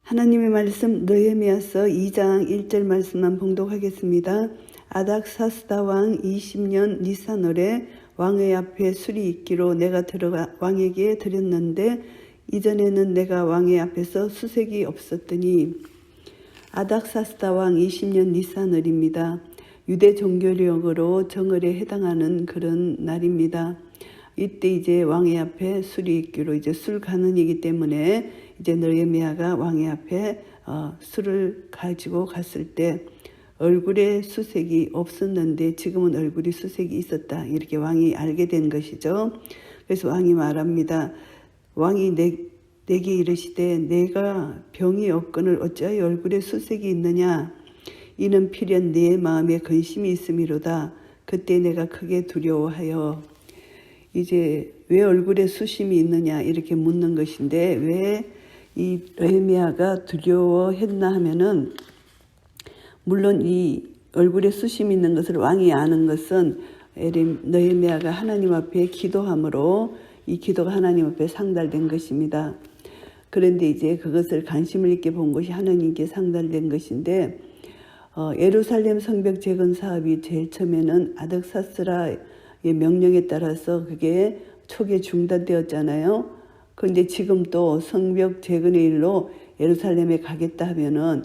하나님의 말씀 느헤미야서 2장 1절 말씀만 봉독하겠습니다. 아닥사스다 왕 20년 니산월에 왕의 앞에 술이 있기로 내가 들어가 왕에게 드렸는데 이전에는 내가 왕의 앞에서 수색이 없었더니 아닥사스다 왕 20년 니산월입니다. 유대 종교력으로 정월에 해당하는 그런 날입니다. 이때 이제 왕의 앞에 술이 있기로 이제 술 간언이기 때문에 이제 느헤미야가 왕의 앞에 술을 가지고 갔을 때 얼굴에 수색이 없었는데 지금은 얼굴이 수색이 있었다. 이렇게 왕이 알게 된 것이죠. 그래서 왕이 말합니다. 왕이 내게 이르시되 내가 병이 없거늘 어찌하여 얼굴에 수색이 있느냐. 이는 필연 네 마음에 근심이 있음이로다. 그때 내가 크게 두려워하여 이제 왜 얼굴에 수심이 있느냐 이렇게 묻는 것인데 왜 이 느헤미야가 두려워했나 하면은 물론 이 얼굴에 수심이 있는 것을 왕이 아는 것은 느헤미야가 하나님 앞에 기도함으로 이 기도가 하나님 앞에 상달된 것입니다. 그런데 이제 그것을 관심을 있게 본 것이 하나님께 상달된 것인데 예루살렘 성벽 재건 사업이 제일 처음에는 아닥사스라의 명령에 따라서 그게 초기에 중단되었잖아요. 그런데 지금 또 성벽 재건의 일로 예루살렘에 가겠다 하면은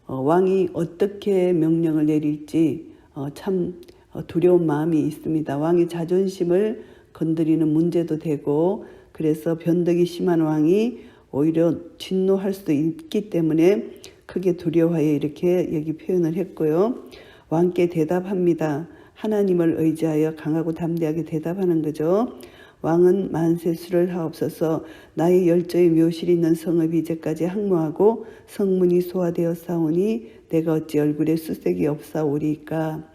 왕이 어떻게 명령을 내릴지 참 두려운 마음이 있습니다. 왕의 자존심을 건드리는 문제도 되고 그래서 변덕이 심한 왕이 오히려 진노할 수도 있기 때문에 크게 두려워하여 이렇게 여기 표현을 했고요. 왕께 대답합니다. 하나님을 의지하여 강하고 담대하게 대답하는 거죠. 왕은 만세수를 하옵소서. 나의 열조의 묘실이 있는 성읍이 이제까지 항모하고 성문이 소화되어 싸우니 내가 어찌 얼굴에 수색이 없사오리까.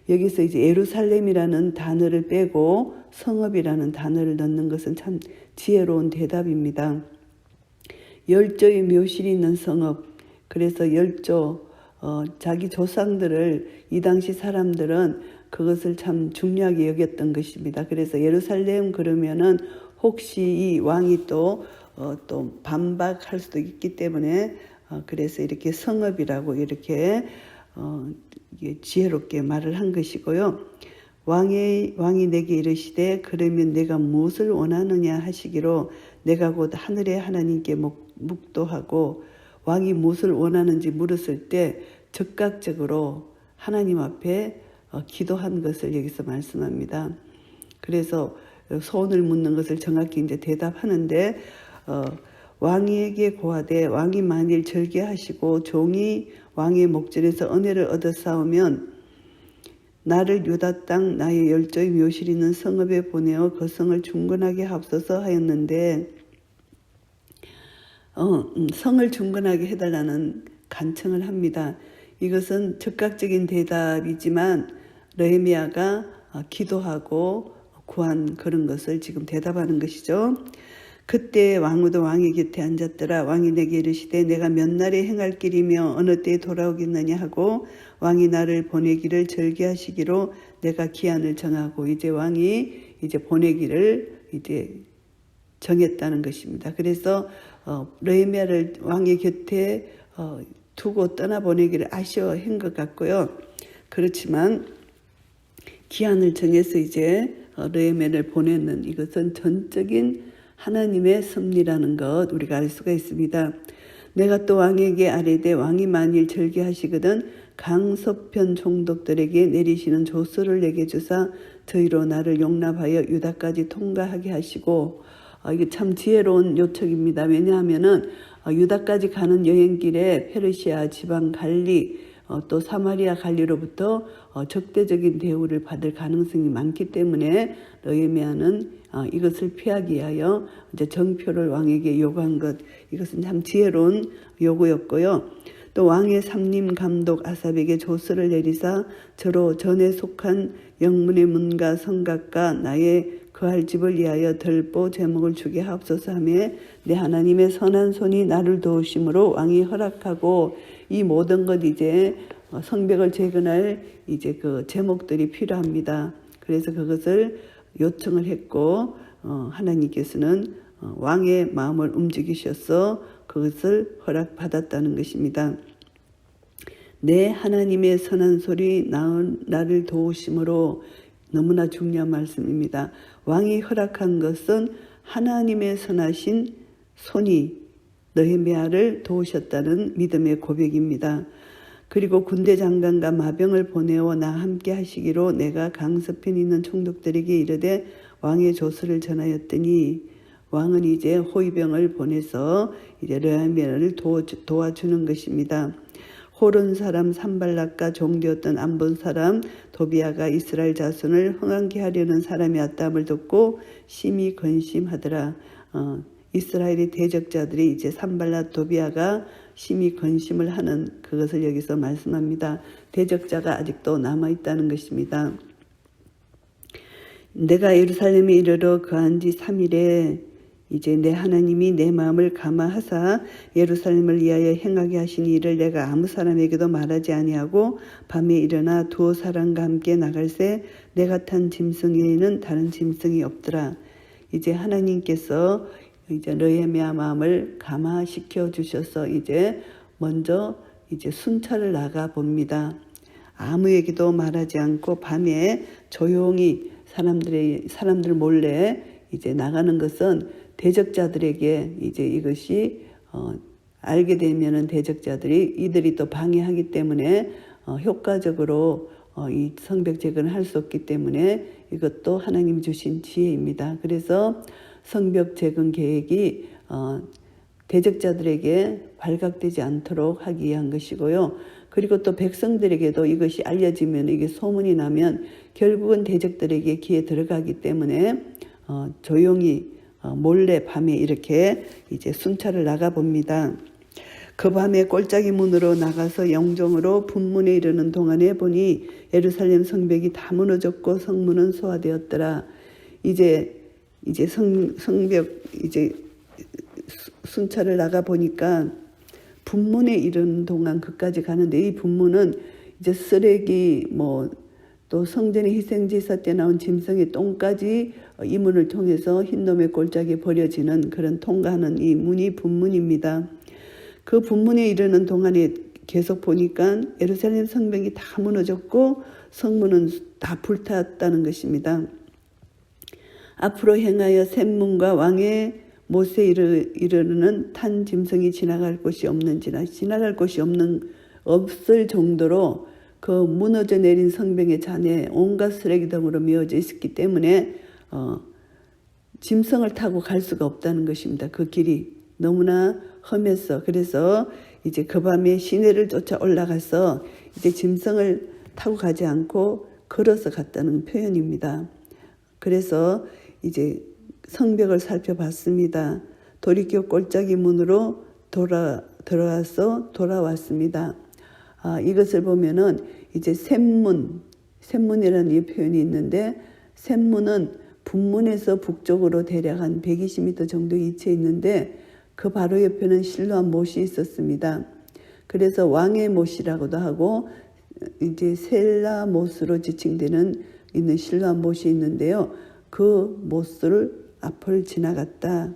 여기서 이제 예루살렘이라는 단어를 빼고 성읍이라는 단어를 넣는 것은 참 지혜로운 대답입니다. 열조의 묘실이 있는 성읍. 그래서 열조 자기 조상들을 이 당시 사람들은 그것을 참 중요하게 여겼던 것입니다. 그래서 예루살렘 그러면은 혹시 이 왕이 또 반박할 수도 있기 때문에 그래서 이렇게 성읍이라고 이렇게 지혜롭게 말을 한 것이고요. 왕이 내게 이르시되 그러면 내가 무엇을 원하느냐 하시기로 내가 곧 하늘의 하나님께 묵도하고 왕이 무엇을 원하는지 물었을 때 즉각적으로 하나님 앞에 기도한 것을 여기서 말씀합니다. 그래서 소원을 묻는 것을 정확히 이제 대답하는데 왕에게 고하되 왕이 만일 절개하시고 종이 왕의 목전에서 은혜를 얻어 싸우면 나를 유다 땅 나의 열조의 묘실 있는 성읍에 보내어 그 성을 중건하게 하옵소서 하였는데 성을 중건하게 해달라는 간청을 합니다. 이것은 즉각적인 대답이지만 느헤미야가 기도하고 구한 그런 것을 지금 대답하는 것이죠. 그때 왕후도 왕의 곁에 앉았더라. 왕이 내게 이르시되 내가 몇 날에 행할 길이며 어느 때에 돌아오겠느냐 하고 왕이 나를 보내기를 절개하시기로 내가 기한을 정하고 이제 왕이 이제 보내기를 이제 정했다는 것입니다. 그래서 느헤미야를 왕의 곁에 두고 떠나보내기를 아쉬워한 것 같고요. 그렇지만 기한을 정해서 이제 느헤미야를 보내는 이것은 전적인 하나님의 섭리라는 것 우리가 알 수가 있습니다. 내가 또 왕에게 아뢰되 왕이 만일 절개하시거든 강서편 총독들에게 내리시는 조서를 내게 주사 저희로 나를 용납하여 유다까지 통과하게 하시고 이게 참 지혜로운 요청입니다. 왜냐하면은 유다까지 가는 여행길에 페르시아 지방 갈리 또 사마리아 갈리로부터 적대적인 대우를 받을 가능성이 많기 때문에 느헤미야는 이것을 피하기 위하여 이제 정표를 왕에게 요구한 것 이것은 참 지혜로운 요구였고요. 또 왕의 삼림 감독 아삽에게 조서를 내리사 저로 전에 속한 영문의 문과 성곽과 나의 거할 집을 위하여 들보 제목을 주게 하옵소서 하며 내 하나님의 선한 손이 나를 도우심으로 왕이 허락하고 이 모든 것 이제 성벽을 재건할 이제 그 제목들이 필요합니다. 그래서 그것을 요청을 했고 하나님께서는 왕의 마음을 움직이셔서 그것을 허락받았다는 것입니다. 내 하나님의 선한 소리 나를 도우심으로, 너무나 중요한 말씀입니다. 왕이 허락한 것은 하나님의 선하신 손이 느헤미야를 도우셨다는 믿음의 고백입니다. 그리고 군대 장관과 마병을 보내어 나 함께 하시기로 내가 강서편에 있는 총독들에게 이르되 왕의 조서를 전하였더니, 왕은 이제 호위병을 보내서 이제 느헤미야를 도와주는 것입니다. 호른 사람 산발락과 종되었던 암본 사람 도비아가 이스라엘 자손을 흥하게 하려는 사람의 아담을 듣고 심히 근심하더라. 이스라엘의 대적자들이 이제 산발락 도비아가 심히 근심을 하는 그것을 여기서 말씀합니다. 대적자가 아직도 남아있다는 것입니다. 내가 예루살렘에 이르러 거한 지 3일에 이제 내 하나님이 내 마음을 감화하사 예루살렘을 위하여 행하게 하신 일을 내가 아무 사람에게도 말하지 아니하고 밤에 일어나 두어 사람과 함께 나갈새 내가 탄 짐승 외에는 다른 짐승이 없더라. 이제 하나님께서 이제 느헤미야 마음을 감화시켜 주셔서 이제 먼저 이제 순찰을 나가 봅니다. 아무에게도 말하지 않고 밤에 조용히 사람들 몰래 이제 나가는 것은 대적자들에게 이제 이것이 알게 되면은 대적자들이 이들이 또 방해하기 때문에 효과적으로 이 성벽 재건을 할 수 없기 때문에 이것도 하나님 주신 지혜입니다. 그래서 성벽 재건 계획이 대적자들에게 발각되지 않도록 하기 위한 것이고요. 그리고 또 백성들에게도 이것이 알려지면, 이게 소문이 나면 결국은 대적들에게 귀에 들어가기 때문에 조용히 몰래 밤에 이렇게 이제 순찰을 나가 봅니다. 그 밤에 골짜기 문으로 나가서 영종으로 분문에 이르는 동안에 보니 예루살렘 성벽이 다 무너졌고 성문은 소화되었더라. 이제 성벽 이제 순찰을 나가 보니까 분문에 이르는 동안 그까지 가는데, 이 분문은 이제 쓰레기 또 성전의 희생제사 때 나온 짐승의 똥까지 이 문을 통해서 흰놈의 골짜기에 버려지는 그런 통과하는 이 문이 분문입니다. 그 분문에 이르는 동안에 계속 보니까 예루살렘 성벽이 다 무너졌고 성문은 다 불탔다는 것입니다. 앞으로 행하여 샘문과 왕의 못에 이르는 탄 짐승이 지나갈 곳이 없을 정도로 그 무너져 내린 성벽의 잔에 온갖 쓰레기덩으로 메어져 있었기 때문에 짐승을 타고 갈 수가 없다는 것입니다. 그 길이 너무나 험했어. 그래서 이제 그 밤에 시내를 쫓아 올라가서 이제 짐승을 타고 가지 않고 걸어서 갔다는 표현입니다. 그래서 이제 성벽을 살펴봤습니다. 돌이켜 골짜기 문으로 들어와서 돌아왔습니다. 이것을 보면은 이제 샘문이라는 이 표현이 있는데, 샘문은 분문에서 북쪽으로 대략 한 120m 정도 위치해 있는데 그 바로 옆에는 실로암 못이 있었습니다. 그래서 왕의 못이라고도 하고 이제 셀라 못으로 지칭되는 있는 실로암 못이 있는데요. 그 못을 앞을 지나갔다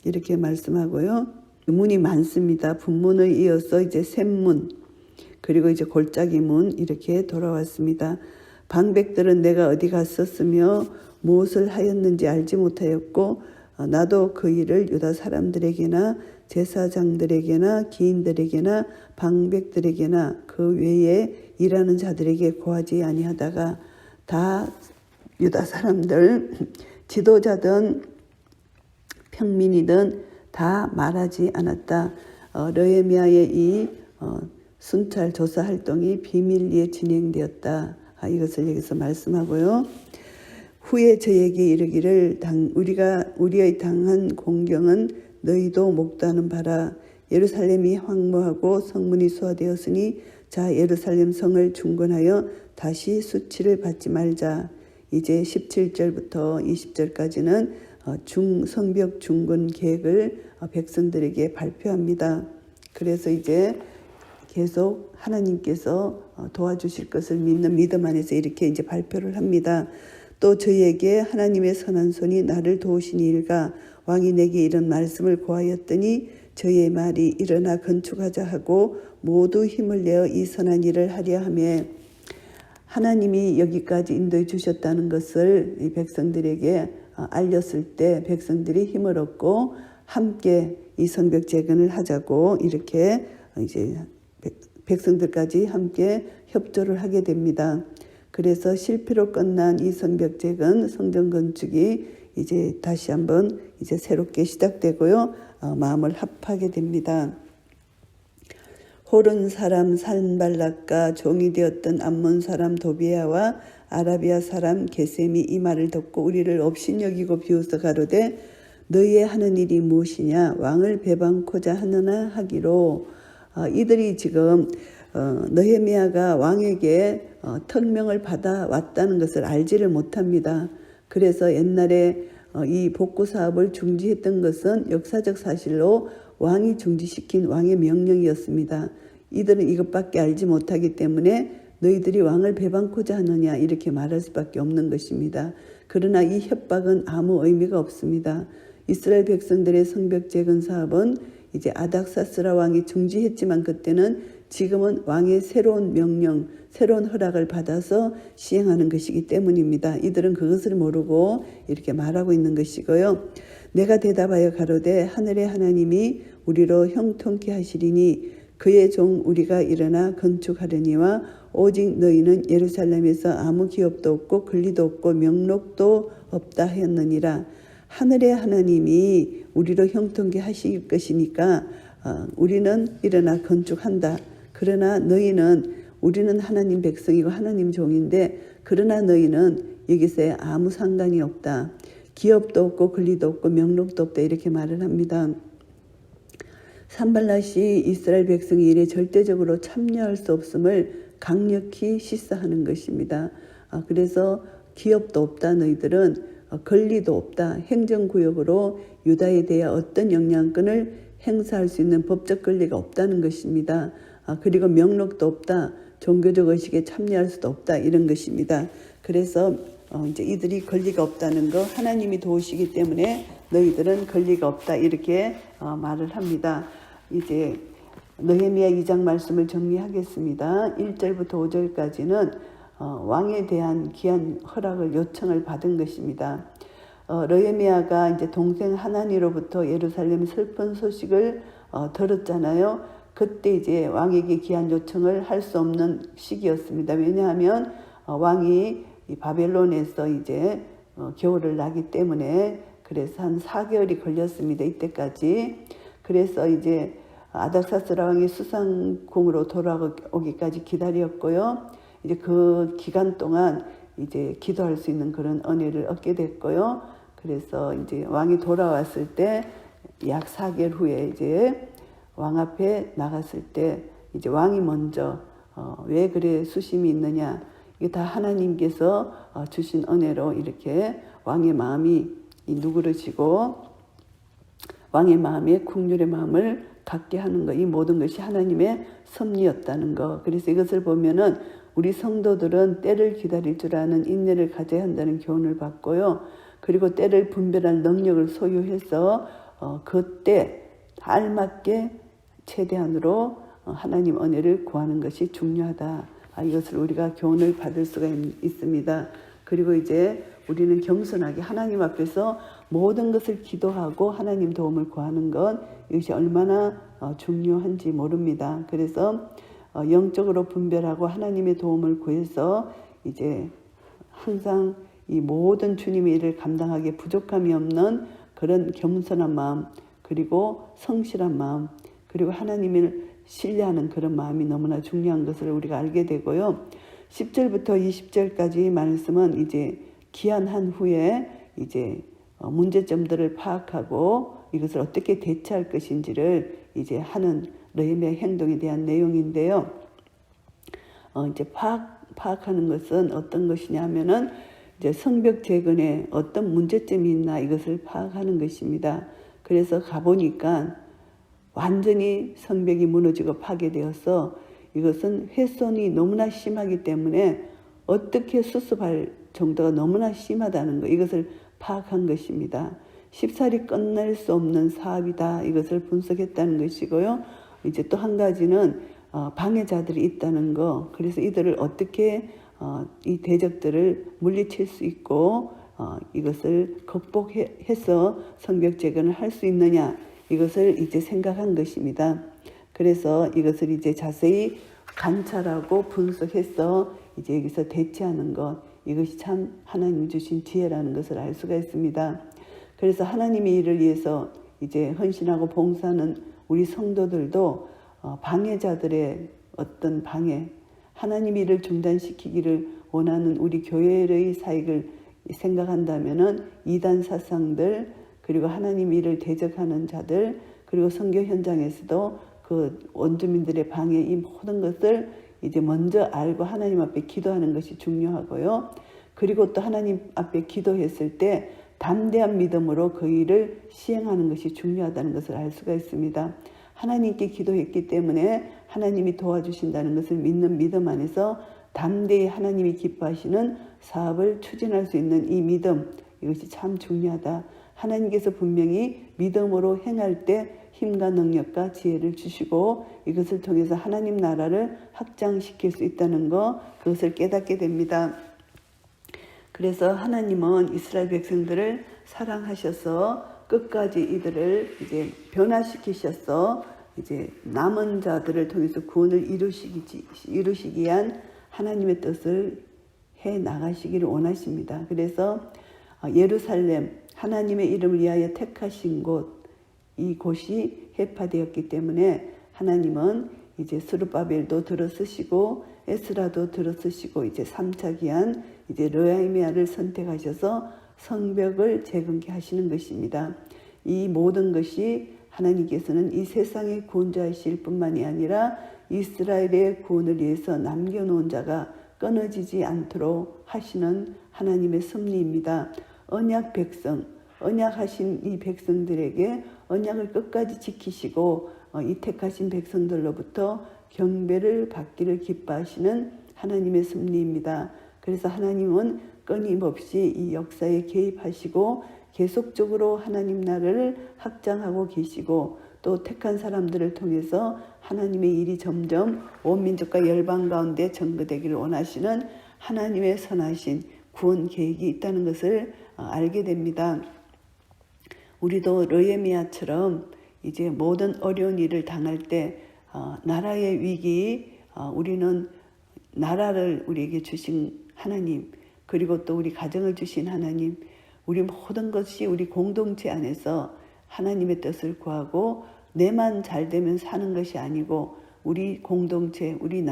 이렇게 말씀하고요. 문이 많습니다. 분문을 이어서 이제 샘문, 그리고 이제 골짜기 문 이렇게 돌아왔습니다. 방백들은 내가 어디 갔었으며 무엇을 하였는지 알지 못하였고 나도 그 일을 유다 사람들에게나 제사장들에게나 기인들에게나 방백들에게나 그 외에 일하는 자들에게 고하지 아니하다가 다 유다 사람들, 지도자든 평민이든 다 말하지 않았다. 느헤미야의 이 순찰 조사 활동이 비밀리에 진행되었다. 이것을 여기서 말씀하고요. 후에 저에게 이르기를 우리의 당한 공경은 너희도 목도하는 바라. 예루살렘이 황무하고 성문이 소화되었으니 자 예루살렘 성을 중건하여 다시 수치를 받지 말자. 이제 17절부터 20절까지는 성벽 중건 계획을 백성들에게 발표합니다. 그래서 이제 계속 하나님께서 도와주실 것을 믿는 믿음 안에서 이렇게 이제 발표를 합니다. 또 저희에게 하나님의 선한 손이 나를 도우시니 일가 왕이 내게 이런 말씀을 고하였더니 저희의 말이 일어나 건축하자 하고 모두 힘을 내어 이 선한 일을 하려 하며 하나님이 여기까지 인도해 주셨다는 것을 이 백성들에게 알렸을 때 백성들이 힘을 얻고 함께 이 성벽 재건을 하자고 이렇게 이제 백성들까지 함께 협조를 하게 됩니다. 그래서 실패로 끝난 이 성벽 재건, 성전 건축이 이제 다시 한번 이제 새롭게 시작되고요. 마음을 합하게 됩니다. 호른 사람 산발락과 종이 되었던 암몬 사람 도비아와 아라비아 사람 게셈이 이 말을 듣고 우리를 업신여기고 비웃어 가로되 너희의 하는 일이 무엇이냐 왕을 배반코자 하느나 하기로 이들이 지금 느헤미야가 왕에게 특명을 받아왔다는 것을 알지를 못합니다. 그래서 옛날에 이 복구 사업을 중지했던 것은 역사적 사실로 왕이 중지시킨 왕의 명령이었습니다. 이들은 이것밖에 알지 못하기 때문에 너희들이 왕을 배반코자 하느냐 이렇게 말할 수밖에 없는 것입니다. 그러나 이 협박은 아무 의미가 없습니다. 이스라엘 백성들의 성벽 재건 사업은 이제 아닥사스라 왕이 중지했지만 그때는 지금은 왕의 새로운 명령, 새로운 허락을 받아서 시행하는 것이기 때문입니다. 이들은 그것을 모르고 이렇게 말하고 있는 것이고요. 내가 대답하여 가로되 하늘의 하나님이 우리로 형통케 하시리니 그의 종 우리가 일어나 건축하려니와 오직 너희는 예루살렘에서 아무 기업도 없고 권리도 없고 명록도 없다 하였느니라. 하늘의 하나님이 우리로 형통케 하실 것이니까 우리는 일어나 건축한다. 그러나 너희는 우리는 하나님 백성이고 하나님 종인데 그러나 너희는 여기서 아무 상관이 없다. 기업도 없고 권리도 없고 명록도 없다 이렇게 말을 합니다. 산발랏이 이스라엘 백성의 일에 절대적으로 참여할 수 없음을 강력히 시사하는 것입니다. 그래서 기업도 없다 너희들은 권리도 없다. 행정구역으로 유다에 대해 어떤 영향권을 행사할 수 있는 법적 권리가 없다는 것입니다. 그리고 명록도 없다. 종교적 의식에 참여할 수도 없다. 이런 것입니다. 그래서 이제 이들이 권리가 없다는 거 하나님이 도우시기 때문에 너희들은 권리가 없다. 이렇게 말을 합니다. 이제 느헤미야 2장 말씀을 정리하겠습니다. 1절부터 5절까지는 왕에 대한 귀한 허락을 요청을 받은 것입니다. 느헤미야가 이제 동생 하나니로부터 예루살렘 슬픈 소식을 들었잖아요. 그때 이제 왕에게 귀한 요청을 할 수 없는 시기였습니다. 왜냐하면 왕이 바벨론에서 이제 겨울을 나기 때문에 그래서 한 4개월이 걸렸습니다. 이때까지. 그래서 이제 아닥사스라 왕이 수상궁으로 돌아오기까지 기다렸고요. 이제 그 기간 동안 이제 기도할 수 있는 그런 은혜를 얻게 됐고요. 그래서 이제 왕이 돌아왔을 때 약 4개월 후에 이제 왕 앞에 나갔을 때 이제 왕이 먼저 왜 그래 수심이 있느냐 이게 다 하나님께서 주신 은혜로 이렇게 왕의 마음이 누그러지고 왕의 마음에 국률의 마음을 갖게 하는 것, 이 모든 것이 하나님의 섭리였다는 것. 그래서 이것을 보면은 우리 성도들은 때를 기다릴 줄 아는 인내를 가져야 한다는 교훈을 받고요. 그리고 때를 분별할 능력을 소유해서 그때 알맞게 최대한으로 하나님 은혜를 구하는 것이 중요하다. 이것을 우리가 교훈을 받을 수가 있습니다. 그리고 이제 우리는 겸손하게 하나님 앞에서 모든 것을 기도하고 하나님 도움을 구하는 것 이것이 얼마나 중요한지 모릅니다. 그래서 영적으로 분별하고 하나님의 도움을 구해서 이제 항상 이 모든 주님의 일을 감당하기에 부족함이 없는 그런 겸손한 마음 그리고 성실한 마음 그리고 하나님을 신뢰하는 그런 마음이 너무나 중요한 것을 우리가 알게 되고요. 10절부터 20절까지 말씀은 이제 기한한 후에 이제 문제점들을 파악하고 이것을 어떻게 대처할 것인지를 이제 하는 느헤미야의 행동에 대한 내용인데요. 이제 파악하는 것은 어떤 것이냐 하면은 이제 성벽 재건에 어떤 문제점이 있나 이것을 파악하는 것입니다. 그래서 가보니까 완전히 성벽이 무너지고 파괴되어서 이것은 훼손이 너무나 심하기 때문에 어떻게 수습할 정도가 너무나 심하다는 것 이것을 파악한 것입니다. 쉽사리 끝날 수 없는 사업이다. 이것을 분석했다는 것이고요. 이제 또 한 가지는 방해자들이 있다는 거. 그래서 이들을 어떻게 이 대적들을 물리칠 수 있고 이것을 극복해서 성벽 재건을 할 수 있느냐. 이것을 이제 생각한 것입니다. 그래서 이것을 이제 자세히 관찰하고 분석해서 이제 여기서 대처하는 것, 이것이 참 하나님이 주신 지혜라는 것을 알 수가 있습니다. 그래서 하나님의 일을 위해서 이제 헌신하고 봉사하는 우리 성도들도 방해자들의 어떤 방해, 하나님 일을 중단시키기를 원하는 우리 교회의 사역을 생각한다면은 이단 사상들, 그리고 하나님 일을 대적하는 자들, 그리고 선교 현장에서도 그 원주민들의 방해, 이 모든 것을 이제 먼저 알고 하나님 앞에 기도하는 것이 중요하고요. 그리고 또 하나님 앞에 기도했을 때 담대한 믿음으로 그 일을 시행하는 것이 중요하다는 것을 알 수가 있습니다. 하나님께 기도했기 때문에 하나님이 도와주신다는 것을 믿는 믿음 안에서 담대히 하나님이 기뻐하시는 사업을 추진할 수 있는 이 믿음, 이것이 참 중요하다. 하나님께서 분명히 믿음으로 행할 때 힘과 능력과 지혜를 주시고 이것을 통해서 하나님 나라를 확장시킬 수 있다는 것, 그것을 깨닫게 됩니다. 그래서 하나님은 이스라엘 백성들을 사랑하셔서 끝까지 이들을 이제 변화시키셔서 이제 남은 자들을 통해서 구원을 이루시기 위한 하나님의 뜻을 해 나가시기를 원하십니다. 그래서 예루살렘, 하나님의 이름을 위하여 택하신 곳, 이곳이 회파되었기 때문에 하나님은 이제 스룹바벨도 들어쓰시고 에스라도 들어쓰시고 이제 3차 기한 이제 느헤미야를 선택하셔서 성벽을 재건케 하시는 것입니다. 이 모든 것이 하나님께서는 이 세상의 구원자이실 뿐만이 아니라 이스라엘의 구원을 위해서 남겨놓은 자가 끊어지지 않도록 하시는 하나님의 섭리입니다. 언약 백성, 언약하신 이 백성들에게 언약을 끝까지 지키시고 이 택하신 백성들로부터 경배를 받기를 기뻐하시는 하나님의 섭리입니다. 그래서 하나님은 끊임없이 이 역사에 개입하시고 계속적으로 하나님 나라를 확장하고 계시고 또 택한 사람들을 통해서 하나님의 일이 점점 온 민족과 열방 가운데 전거되기를 원하시는 하나님의 선하신 구원 계획이 있다는 것을 알게 됩니다. 우리도 느헤미야처럼 이제 모든 어려운 일을 당할 때 나라의 위기, 우리는 나라를 우리에게 주신 하나님, 그리고 또 우리 가정을 주신 하나님, 우리 모든 것이 우리 공동체 안에서 하나님의 뜻을 구하고 내만 잘 되면 사는 것이 아니고 우리 공동체, 우리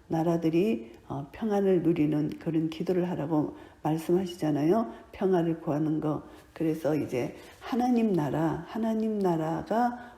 나라들이 평안을 누리는 그런 기도를 하라고 말씀하시잖아요. 평안을 구하는 거. 그래서 이제 하나님 나라가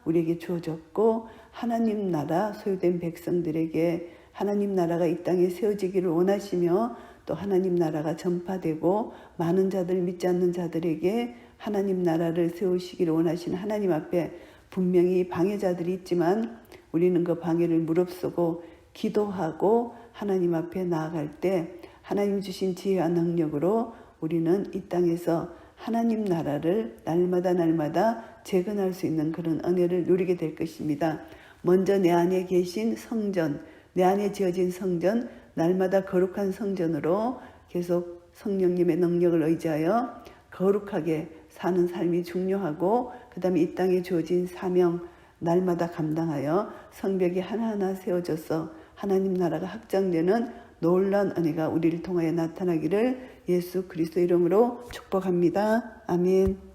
우리에게 주어졌고 하나님 나라 소유된 백성들에게 하나님 나라가 이 땅에 세워지기를 원하시며 또 하나님 나라가 전파되고 많은 자들 믿지 않는 자들에게 하나님 나라를 세우시기를 원하시는 하나님 앞에 분명히 방해자들이 있지만 우리는 그 방해를 무릅쓰고 기도하고 하나님 앞에 나아갈 때 하나님 주신 지혜와 능력으로 우리는 이 땅에서 하나님 나라를 날마다 재건할 수 있는 그런 은혜를 누리게 될 것입니다. 먼저 내 안에 계신 성전, 내 안에 지어진 성전, 날마다 거룩한 성전으로 계속 성령님의 능력을 의지하여 거룩하게 사는 삶이 중요하고 그 다음에 이 땅에 주어진 사명 날마다 감당하여 성벽이 하나하나 세워져서 하나님 나라가 확장되는 놀라운 은혜가 우리를 통하여 나타나기를 예수 그리스도 이름으로 축복합니다. 아멘.